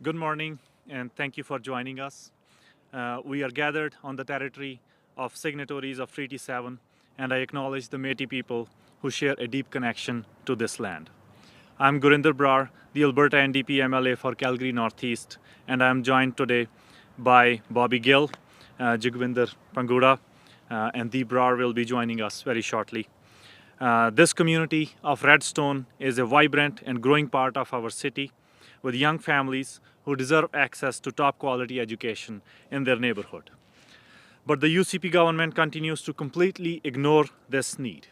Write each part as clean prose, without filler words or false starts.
Good morning, and thank you for joining us. We are gathered on the territory of signatories of Treaty 7, and I acknowledge the Métis people who share a deep connection to this land. I'm Gurinder Brar, the Alberta NDP MLA for Calgary-North East, and I'm joined today by Bobby Gill, Jagwinder Panguda, and Deep Brar will be joining us very shortly. This community of Redstone is a vibrant and growing part of our city with young families who deserve access to top quality education in their neighborhood. But the UCP government continues to completely ignore this need.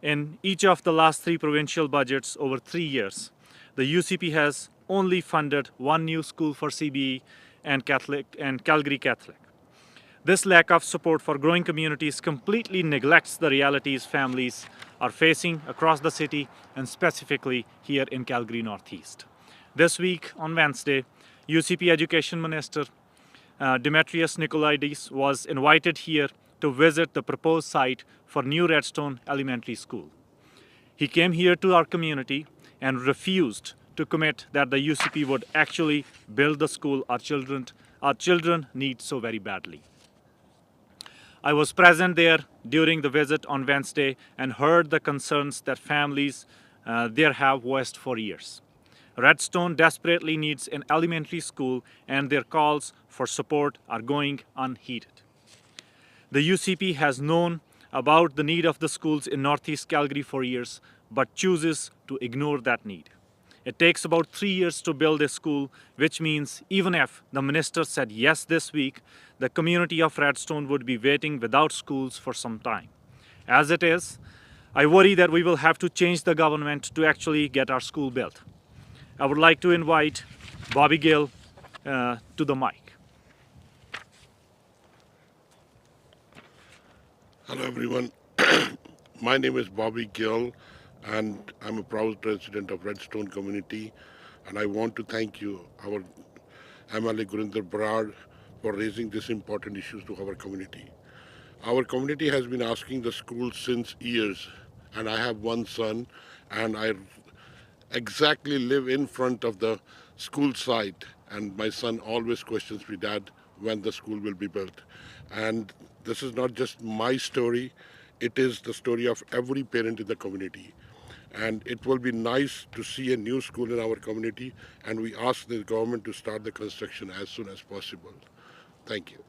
In each of the last 3 provincial budgets over 3 years, the UCP has only funded 1 new school for CBE and Calgary Catholic. This lack of support for growing communities completely neglects the realities families are facing across the city and specifically here in Calgary-North East. This week, on Wednesday, UCP Education Minister Demetrius Nicolaides was invited here to visit the proposed site for new Redstone Elementary School. He came here to our community and refused to commit that the UCP would actually build the school our children need so very badly. I was present there during the visit on Wednesday and heard the concerns that families there have voiced for years. Redstone desperately needs an elementary school and their calls for support are going unheeded. The UCP has known about the need of the schools in Northeast Calgary for years, but chooses to ignore that need. It takes about 3 years to build a school, which means even if the minister said yes this week, the community of Redstone would be waiting without schools for some time. As it is, I worry that we will have to change the government to actually get our school built. I would like to invite Bobby Gill to the mic. Hello everyone, my name is Bobby Gill and I'm a proud resident of Redstone community, and I want to thank you, our MLA Gurinder Brar, for raising these important issues to our community. Our community has been asking the school since years, and I have one son and I exactly live in front of the school site, and my son always questions me, Dad, when the school will be built. And this is not just my story, it is the story of every parent in the community. And it will be nice to see a new school in our community, and we ask the government to start the construction as soon as possible. Thank you.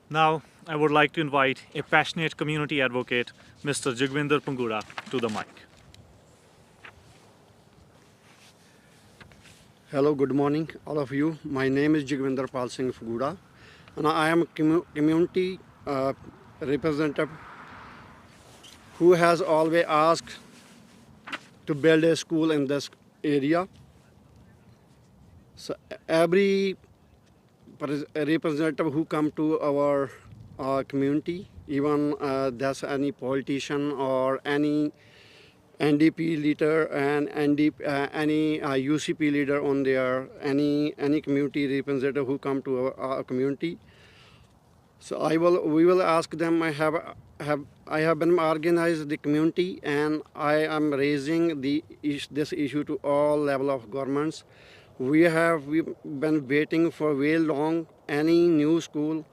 Now, I would like to invite a passionate community advocate, Mr. Jagwinder Panguda, to the mic. Hello, good morning, all of you. My name is Jagwinder Pal Singh Panguda, and I am a community representative who has always asked to build a school in this area. So every representative who come to our community, even that's any politician or any NDP leader and any UCP leader on there, any community representative who come to our community. So we will ask them. I have been organized the community, and I am raising this issue to all level of governments. We've been waiting for very long any new school.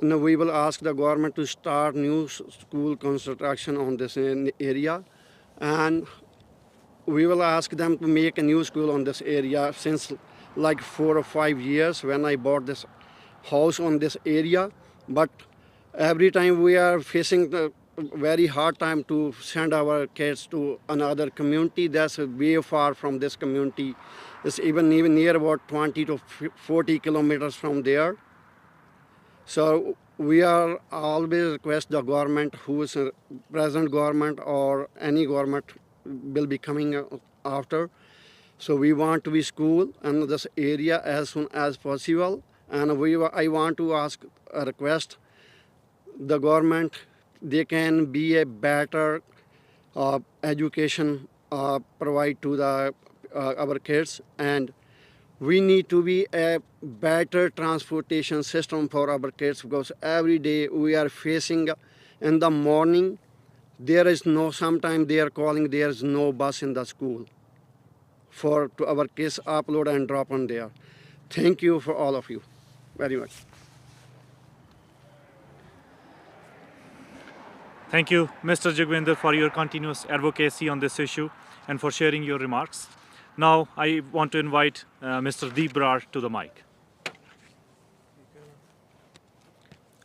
And we will ask the government to start new school construction on this area, and we will ask them to make a new school on this area since like 4 or 5 years when I bought this house on this area. But every time we are facing the very hard time to send our kids to another community that's way far from this community. It's even near about 20 to 40 kilometers from there. So we are always request the government, who is a present government or any government will be coming after. So we want to be school in this area as soon as possible. And I want to ask a request, the government, they can be a better education provide to our kids, and we need to be a better transportation system for our kids, because every day we are facing in the morning There is no, sometimes they are calling, there is no bus in the school for to our kids upload and drop on there. Thank you for all of you very much. Thank you, Mr. Gurinder, for your continuous advocacy on this issue and for sharing your remarks. Now, I want to invite Mr. Deep Brar to the mic.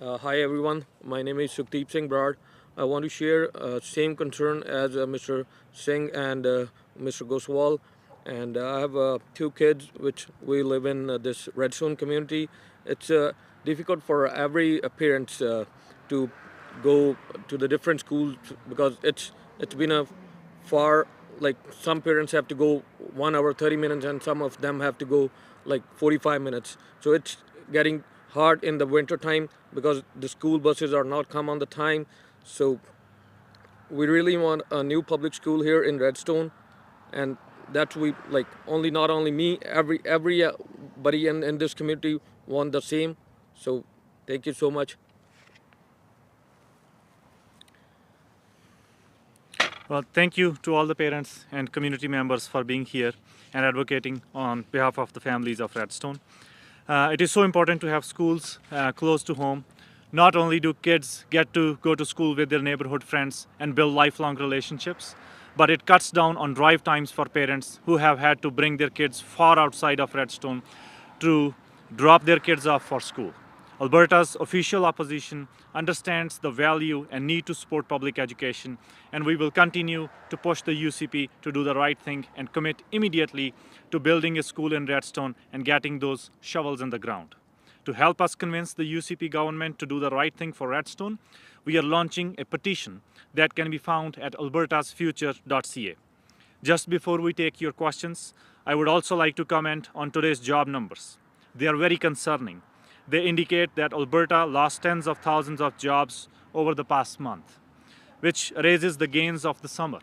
Hi everyone, my name is Sukhdeep Singh Brar. I want to share same concern as Mr. Singh and Mr. Goswal. And I have 2 kids which we live in this Redstone community. It's difficult for every parent to go to the different schools because it's been a far, like some parents have to go 1 hour 30 minutes and some of them have to go like 45 minutes. So it's getting hard in the winter time because the school buses are not come on the time. So we really want a new public school here in Redstone, and that's we like only not only me, everybody in this community want the same. So thank you so much. Well, thank you to all the parents and community members for being here and advocating on behalf of the families of Redstone. It is so important to have schools close to home. Not only do kids get to go to school with their neighborhood friends and build lifelong relationships, but it cuts down on drive times for parents who have had to bring their kids far outside of Redstone to drop their kids off for school. Alberta's official opposition understands the value and need to support public education, and we will continue to push the UCP to do the right thing and commit immediately to building a school in Redstone and getting those shovels in the ground. To help us convince the UCP government to do the right thing for Redstone, we are launching a petition that can be found at albertasfuture.ca. Just before we take your questions, I would also like to comment on today's job numbers. They are very concerning. They indicate that Alberta lost tens of thousands of jobs over the past month, which raises the gains of the summer.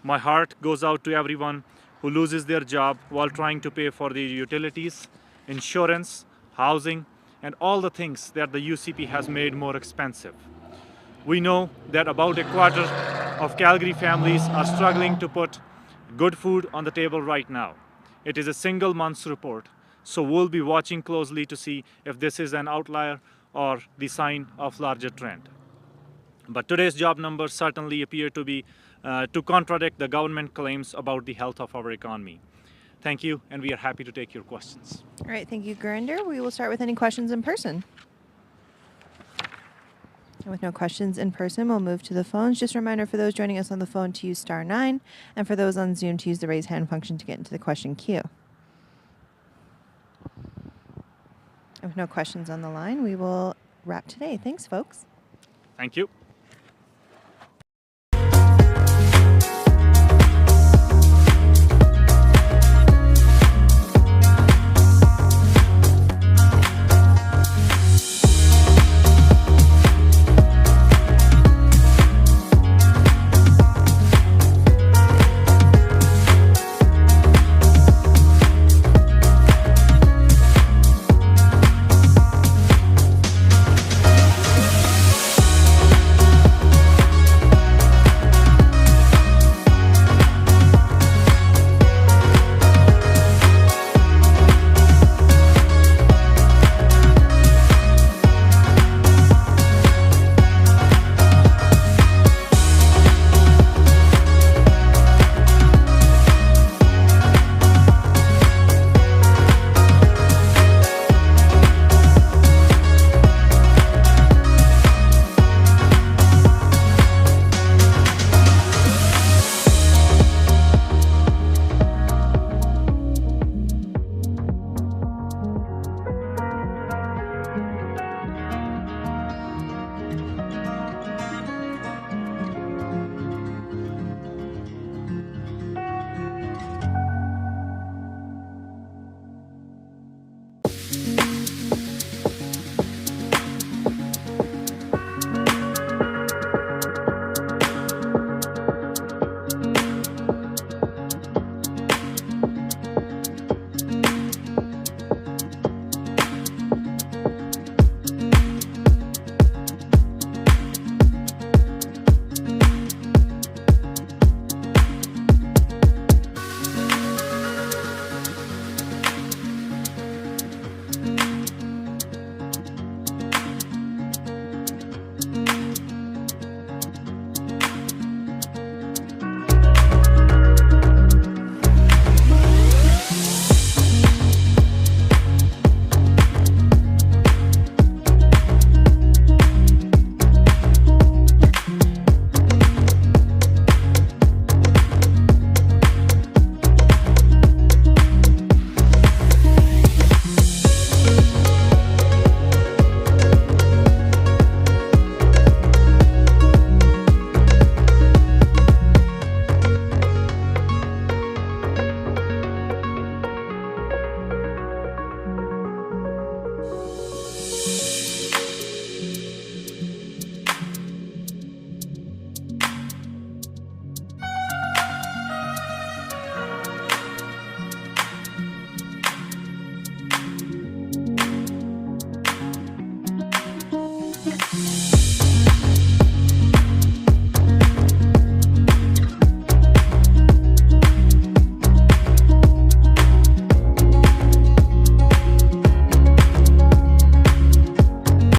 My heart goes out to everyone who loses their job while trying to pay for their utilities, insurance, housing, and all the things that the UCP has made more expensive. We know that about a quarter of Calgary families are struggling to put good food on the table right now. It is a single month's report, so we'll be watching closely to see if this is an outlier or the sign of larger trend. But today's job numbers certainly appear to be to contradict the government claims about the health of our economy. Thank you, and we are happy to take your questions. All right, thank you, Gurinder. We will start with any questions in person. And with no questions in person, we'll move to the phones. Just a reminder for those joining us on the phone to use *9, and for those on Zoom to use the raise hand function to get into the question queue. And with no questions on the line, we will wrap today. Thanks, folks. Thank you.